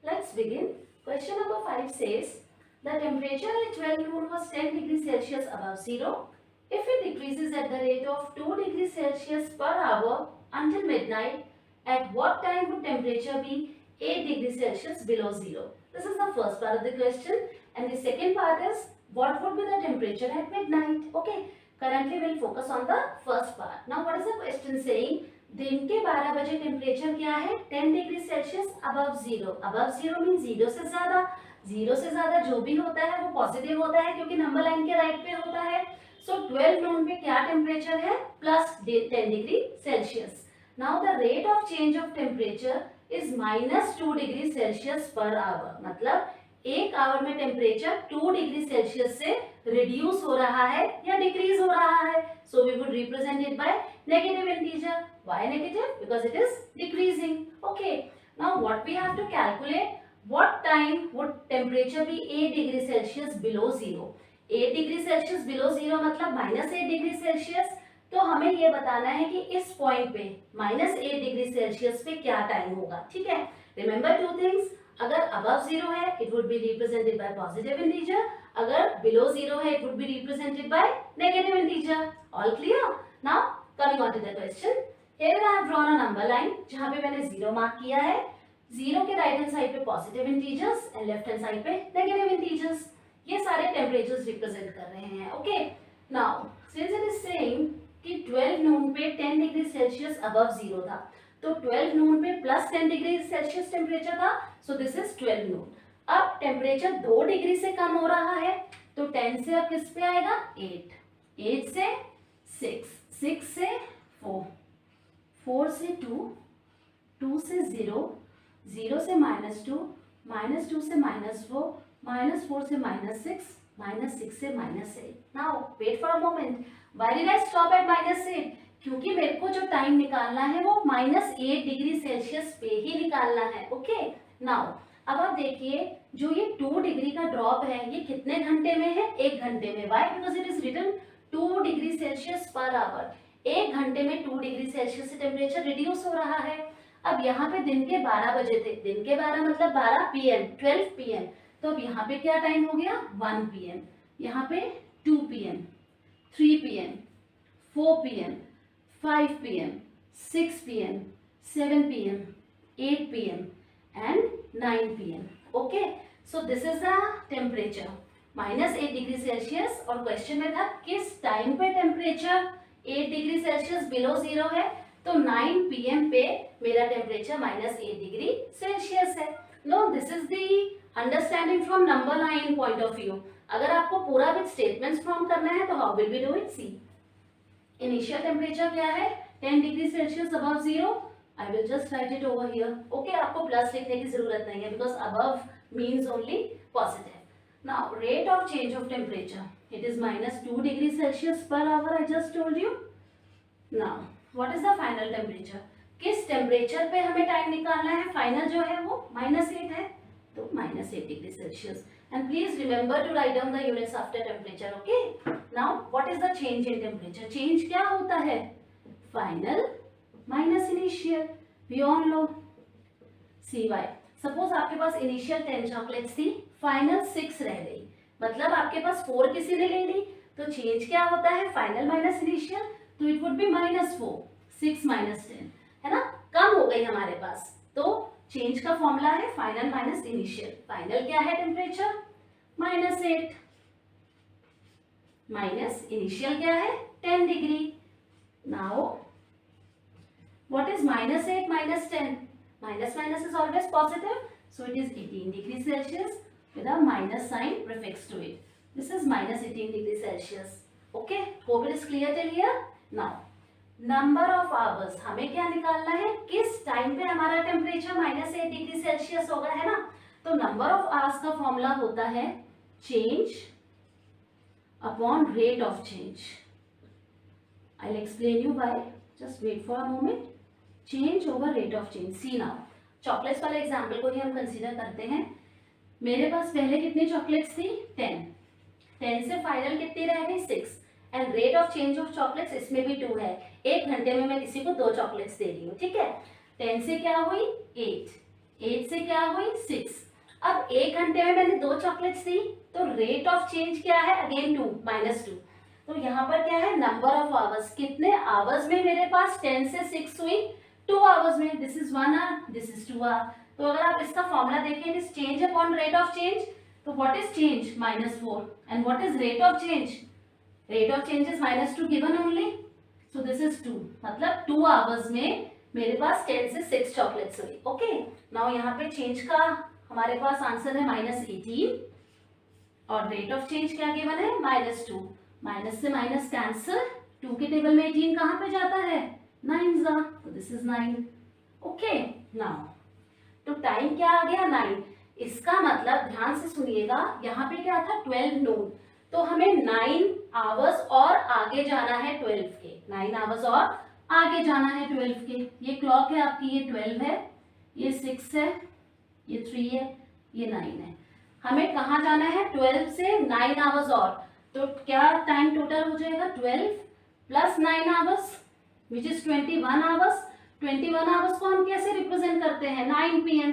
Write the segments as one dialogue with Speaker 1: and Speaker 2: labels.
Speaker 1: Let's begin. Question number 5 says, the temperature at 12 noon was 10 degrees Celsius above zero. If it decreases at the rate of 2 degrees Celsius per hour until midnight, at what time would temperature be 8 degrees Celsius below zero? This is the first part of the question. And the second part is, what would be the temperature at midnight? Okay, currently we'll focus on the first part. Now what is the question saying? दिन के 12 बजे temperature क्या है 10 degree Celsius above zero mean zero से ज्यादा जो भी होता है वो पॉजिटिव होता है क्योंकि नंबर लाइन के राइट पे होता है. सो 12 नून पे क्या टेम्परेचर है plus 10 degree Celsius. Now the rate of change of temperature is -2 degree Celsius per hour. मतलब एक आवर में टेम्परेचर 2 डिग्री सेल्सियस से रिड्यूस हो रहा है या डिक्रीज हो रहा है. So we would represent it by negative integer. Why negative? Because it is decreasing. Okay. Now what we have to calculate? What time would temperature be 8 degree Celsius below zero? 8 degree Celsius below zero मतलब -8 degree Celsius. तो हमें ये बताना है कि इस point पे -8 degree Celsius पे क्या टाइम होगा. ठीक है. Remember two things. अगर अबव जीरो है it would be represented by positive integer. अगर बिलो जीरो है it would be represented by negative integer. All clear? Now coming on to the question. Here I have drawn a number line जहाँ पे मैंने zero mark किया है. Zero के right hand side पे positive integers and left hand side पे negative integers. ये सारे टेम्परेचर्स रिप्रेजेंट कर रहे हैं. Okay. Now since it is saying कि 12 नून पे 10 डिग्री सेल्सियस अबव जीरो था तो 12 नून पे +10 डिग्री सेल्सियस टेम्परेचर था. सो दिस इज 12 नून. अब टेम्परेचर 2 डिग्री से कम हो रहा है तो 10 से अब किस पे आएगा 8. 8 से 6, 6 से 4, 4 से 2, 2 से 0, 0 से -2, -2 से -4, -4 से -6, -6 से -8. Now wait for a moment. Why did I stop at -8? क्योंकि मेरे को जो टाइम निकालना है वो -8 डिग्री सेल्सियस पे ही निकालना है. ओके. नाउ अब आप देखिए जो ये 2 डिग्री का ड्रॉप है ये कितने घंटे में है 1 घंटे में. Why? Because it is written 2 degree Celsius per hour. 1 घंटे में 2 डिग्री सेल्सियस से टेम्परेचर रिड्यूस हो रहा है. अब यहाँ पे दिन के 12 बजे थे. दिन के 12 मतलब 12 PM 12 PM. तो अब यहाँ पे क्या टाइम हो गया 1 PM. यहाँ पे 2 PM, 3 PM, 4 PM, 5 PM, 6 PM, 7 PM, 8 PM and 9 PM. Okay. So this is the temperature -8 degree Celsius. और क्वेश्चन में था किस टाइम पे temperature 8 degree Celsius below zero है. तो 9 PM पे मेरा टेम्परेचर -8 डिग्री सेल्सियस है. No this is the understanding from number line point of view. अगर आपको पूरा विद स्टेटमेंट्स फॉर्म करना है तो how will we do it? See initial temperature क्या है 10 degree Celsius above zero. I will just write it over here. Okay. आपको plus लिखने की जरूरत नहीं है because above means only positive. Now rate of change of temperature, it is -2 degree Celsius per hour. I just told you. Now what is the final temperature? किस temperature पे हमें time निकालना है. फाइनल जो है वो -8 है तो -8 degree Celsius. And please remember to write down the units after temperature. Okay. Now what is the change in temperature? Change क्या होता है final minus initial. We all know. See why. Suppose आपके पास इनिशियल 10 चॉकलेट्स थी, final 6 रह गई. मतलब आपके पास 4 किसी ने ले ली. तो चेंज क्या होता है फाइनल माइनस इनिशियल. तो इट वुड बी -4, 6 -10 है ना. कम हो गई हमारे पास. तो चेंज का फॉर्मूला है फाइनल माइनस इनिशियल. फाइनल क्या है टेम्परेचर -8 माइनस इनिशियल क्या है 10 degree. Now what is -8 minus 10? Minus is always positive, so it is 18 degrees Celsius with a minus sign prefixed to it. This is -18 degrees Celsius. Okay, hope it is clear till here. Now, number of hours हमें क्या निकालना है किस time पे हमारा temperature -8 degree Celsius होगा है ना. तो नंबर ऑफ आवर्स का फॉर्मूला होता है change upon rate of change. I will explain you why. Just wait for a moment. Change over rate of change. See now chocolates वाले एग्जाम्पल को ही हम कंसीडर करते हैं. मेरे पास पहले कितनी चॉकलेट्स थी 10. 10 से फाइनल कितनी रह गई 6. And rate of change of chocolates इसमें भी 2 है. 1 घंटे में मैं किसी को 2 चॉकलेट्स दे रही हूँ. ठीक है. 10 से क्या हुई 8. 8 से क्या हुई 6। अब 1 घंटे में मैंने 2 चॉकलेट्स दी, तो रेट ऑफ चेंज क्या है, अगेन 2 -2। तो यहाँ पर क्या है, नंबर ऑफ आवर्स, कितने आवर्स में मेरे पास 10 से 6 हुई, 2 आवर्स में। This is 1 hour, this is 2 hour. तो अगर आप इसका फॉर्मूला देखें, it is change upon rate of change. तो what is change, -4, and what is rate of change, rate of change is -2 given only, so this is 2, मतलब 2 hours में मेरे पास 10 से 6 चॉकलेट्स हुई। ओके, नाउ यहाँ पे चेंज का हमारे पास आंसर है -18, और रेट ऑफ चेंज क्या गिवन है, -2। माइनस से माइनस कैंसिल, 2 के टेबल में 18 कहाँ पे जाता है, 9 जा, तो दिस इज 9। ओके, नाउ तो टाइम क्या आ गया, 9। इसका मतलब ध्यान से सुनिएगा, यहाँ पे क्या था 12 नून, तो हमें 9 आवर्स और आगे जाना है 12 के, 9 आवर्स और आगे जाना है 12 के। ये क्लॉक है आपकी, ये 12 है, ये 6 है, ये 3 है, ये 9 है। हमें कहाँ जाना है, 12 से 9 आवर्स और, तो क्या टाइम टोटल हो जाएगा, 12 plus 9 hours which is 21 hours. 21 hours को हम कैसे रिप्रेजेंट करते हैं, 9 PM।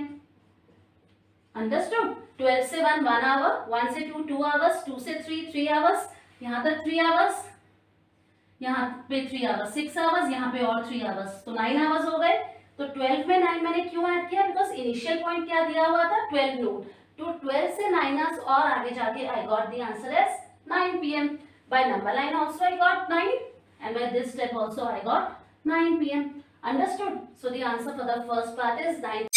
Speaker 1: अंडरस्टूड। 12 से 1 1 आवर, 1 से 2 2 आवर्स, 2 से 3 3 आवर्स, यहाँ तक 3 आवर्स, यहाँ पे 3 आवर्स, 6 आवर्स, यहाँ पे और 3 आवर्स, तो 9 आवर्स हो गए। तो 12 में 9 मैंने क्यों ऐड किया, बिकॉज इनिशियल पॉइंट क्या दिया हुआ था, 12 नून। तो 12 से 9 आवर्स और आगे जाके I got the answer as 9 PM. By number line also I got 9, and by this step also I got 9 PM. Understood? So the answer for the first part is 9.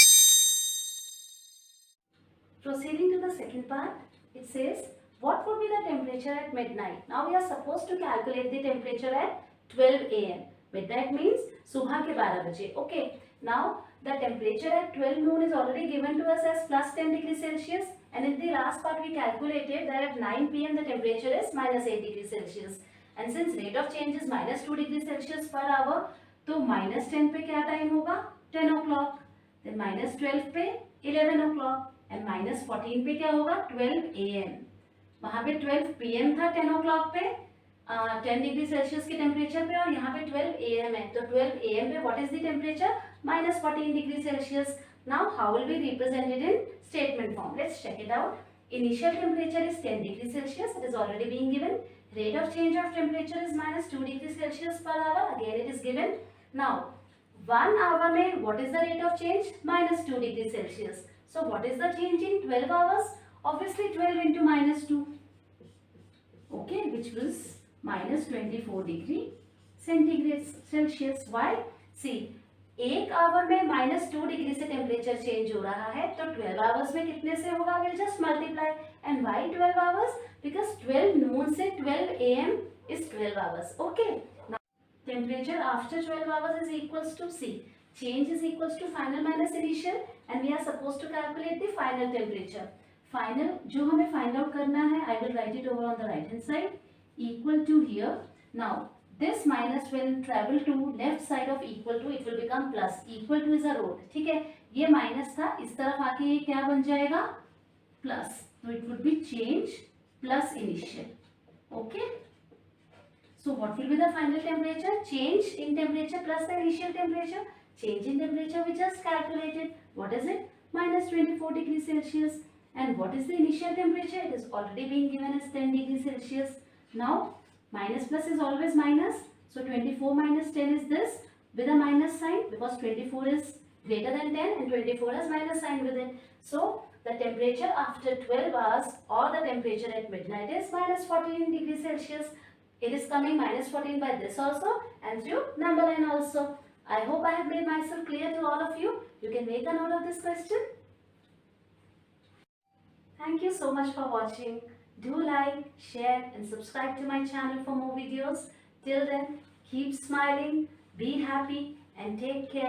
Speaker 1: Proceeding to the second part, it says what would be the temperature at midnight. Now we are supposed to calculate the temperature at 12 AM. Midnight means सुबह के 12 बजे. Okay. Now the temperature at 12 noon is already given to us as plus 10 degrees Celsius. And in the last part we calculated that at 9 PM the temperature is -8 degrees Celsius. And since rate of change is -2 degrees Celsius per hour, तो -10 पे क्या time होगा, 10 o'clock. Then -12 पे 11 o'clock. And -14 पे क्या होगा, 12 AM. वहाँ पे 12 PM था 10 o'clock पे, 10 डिग्री सेल्सियस के टेम्परेचर पे, और यहाँ पे 12 AM है, तो 12 AM पे what is the temperature, -14 degree Celsius. Now how will we represent it in statement form? Let's check it out. Initial temperature is 10 degrees Celsius. It is already being given. Rate of change of temperature is -2 degrees Celsius per hour. Again it is given. Now 1 hour में what is the rate of change? -2 degrees Celsius. So what is the change in 12 hours? Obviously 12 into -2. Okay, which was -24 degree centigrade Celsius. Why? See. 1 our में -2 degree से temperature change हो रहा है, तो 12 hours में कितने से होगा, will just multiply. And why 12 hours, because 12 noon से 12 AM is 12 hours. Okay, temperature after 12 hours is equals to C, change is equals to final minus initial, and we are suppose to calculate the final temperature. Final जो हमें find out करना है, I will write it over on the right hand side, equal to here. Now this minus will travel to left side of equal to, it will become plus. Equal to is a root, ठीक है, ये minus था, इस तरफ आके ये क्या बन जाएगा, प्लस. तो it would be change plus initial. Okay, so what will be the final temperature, change in temperature plus the initial temperature. Change in temperature we just calculated, what is it, -24 degrees Celsius. And what is the initial temperature, it is already being given as 10 degrees Celsius. Now minus plus is always minus, so 24 minus 10 is this, with a minus sign, because 24 is greater than 10 and 24 has minus sign with it. So the temperature after 12 hours or the temperature at midnight is -14 degrees Celsius. It is coming -14 by this also and through number line also. I hope I have made myself clear to all of you. You can make a note of this question. Thank you so much for watching. Do like, share and subscribe to my channel for more videos. Till then, keep smiling, be happy and take care.